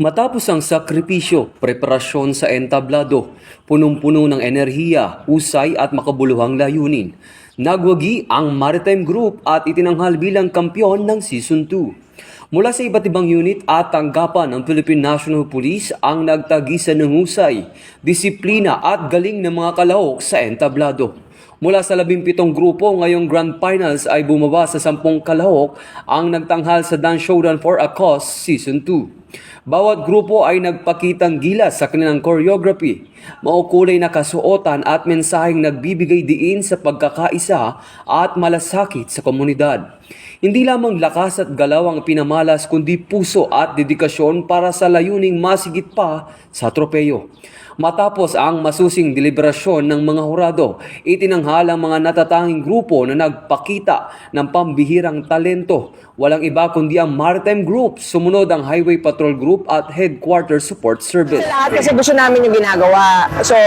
Matapos ang sakripisyo, preparasyon sa entablado, punong-puno ng enerhiya, husay at makabuluhang layunin, nagwagi ang Maritime Group at itinanghal bilang kampyon ng Season 2. Mula sa iba't ibang unit at tanggapan ng Philippine National Police ang nagtagisan ng husay, disiplina at galing ng mga kalahok sa entablado. Mula sa 17 grupo ngayong Grand Finals ay bumaba sa 10 kalahok ang nagtanghal sa Dance Showdown for a Cause Season 2. Bawat grupo ay nagpakitang gilas sa kanilang choreography, maukulay na kasuotan at mensaheng nagbibigay diin sa pagkakaisa at malasakit sa komunidad. Hindi lamang lakas at galaw ang pinamalas kundi puso at dedikasyon para sa layuning masigit pa sa tropeyo. Matapos ang masusing deliberasyon ng mga hurado, itinanghal ang mga natatanging grupo na nagpakita ng pambihirang talento. Walang iba kundi ang Maritime Group, sumunod ang Highway Patrol Group at Headquarters Support Service. Lahat kasi gusto namin yung ginagawa. So,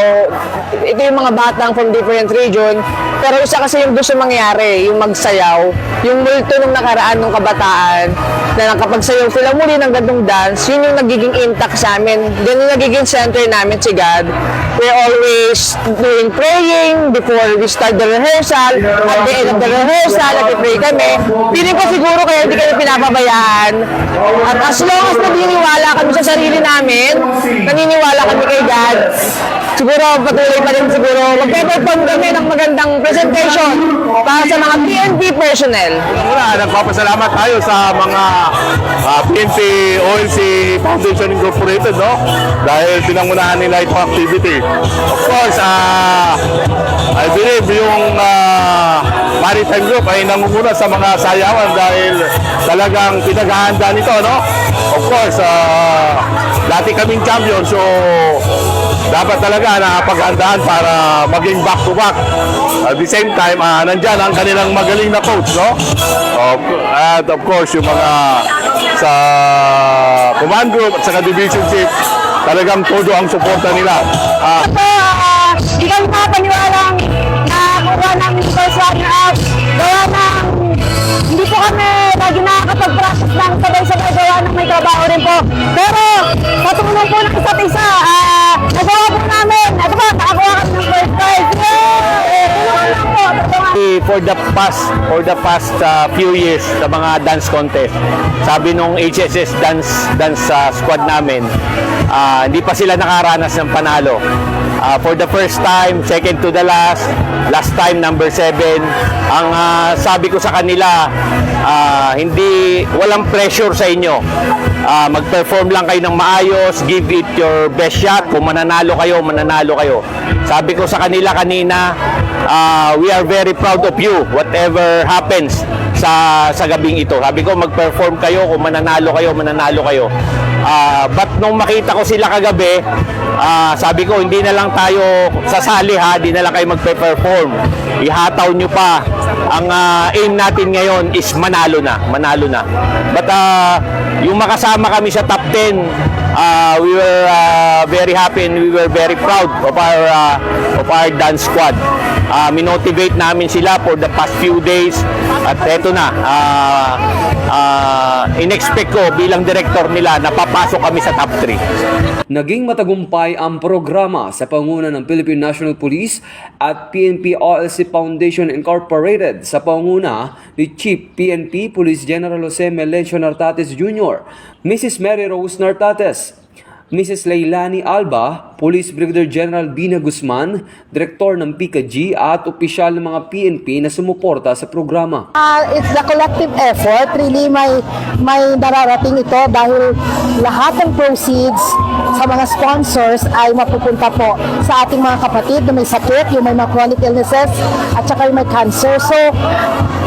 ito yung mga batang from different region, pero isa kasi yung gusto mangyari, yung magsayaw, yung multo nung nakaraan ng kabataan, na nakapagsayaw sila muli ng gandong dance, yun yung nagiging intact sa amin. Then yung nagiging center namin si God. We're always doing praying before we start the rehearsal. At the end of the rehearsal, nag-pray kami. Piling ko siguro kaya hindi kami pinapabayaan. At as long as naniniwala kami sa sarili namin, naniniwala kami kay God, siguro patuloy pa rin siguro magpe-perform kami ng magandang presentation para sa mga PNP personnel. Una, nagpapasalamat tayo sa mga PNP OLC Foundation Incorporated, no? Dahil pinangunahan nila itong activity. Of course, I believe yung Maritime Group ay nangunguna sa mga sayawan dahil talagang pinaghahanda nito, no? Of course, dati kaming champion, so dapat talaga nakapaghandaan para maging back-to-back. At the same time, nandyan ang kanilang magaling na coach, no? At of course, yung mga sa command group at sa division chief, talagang todo ang suporta nila. Hindi kami makapaniwalang nakakuha ng first runner-up. Gawa ng hindi po kami lagi nakakapag-practice ng sabay-sabay gawa ng may trabaho rin po. Pero sa tulong po ng isa't isa, nagawa po namin. Ito ba, nakakuha kami ng first prize. Tulungan lang po. For the past few years sa mga dance contest, sabi nung HSS dance squad namin, hindi pa sila nakaranas ng panalo. For the first time, second to the last time number 7. Ang sabi ko sa kanila, walang pressure sa inyo. Mag-perform lang kayo ng maayos, give it your best shot. Kung mananalo kayo, mananalo kayo. Sabi ko sa kanila kanina, we are very proud of you, whatever happens sa gabing ito. Sabi ko, mag-perform kayo, kung mananalo kayo, mananalo kayo. But nung makita ko sila kagabi, sabi ko, hindi na lang tayo sasali ha, hindi na lang kayo magpe-perform. Ihataw nyo pa. Ang aim natin ngayon is manalo na. But yung makasama kami sa top 10, we were very happy and we were very proud of our dance squad. Minotivate namin sila for the past few days at eto na, in-expect ko bilang director nila na papasok kami sa top 3. Naging matagumpay ang programa sa pangunguna ng Philippine National Police at PNP OLC Foundation Incorporated sa pangunguna ni Chief PNP Police General Jose Melencio Nartates Jr., Mrs. Mary Rose Nartates, Mrs. Leilani Alba, Police Brigadier General Bina Guzman, Direktor ng PICA-G at opisyal ng mga PNP na sumuporta sa programa. It's the collective effort. Really, may nararating ito dahil lahat ng proceeds sa mga sponsors ay mapupunta po sa ating mga kapatid na may sakit, yung may mga chronic illnesses, at saka yung may cancer. So,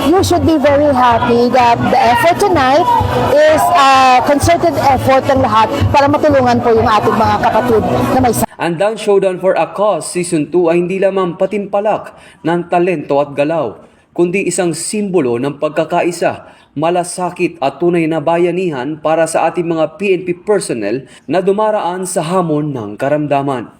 you should be very happy that the effort tonight is a concerted effort ng lahat para matulungan po yung ating mga kapatid na may sakit. Ang Dance Showdown for a Cause Season 2 ay hindi lamang patimpalak ng talento at galaw, kundi isang simbolo ng pagkakaisa, malasakit at tunay na bayanihan para sa ating mga PNP personnel na dumaraan sa hamon ng karamdaman.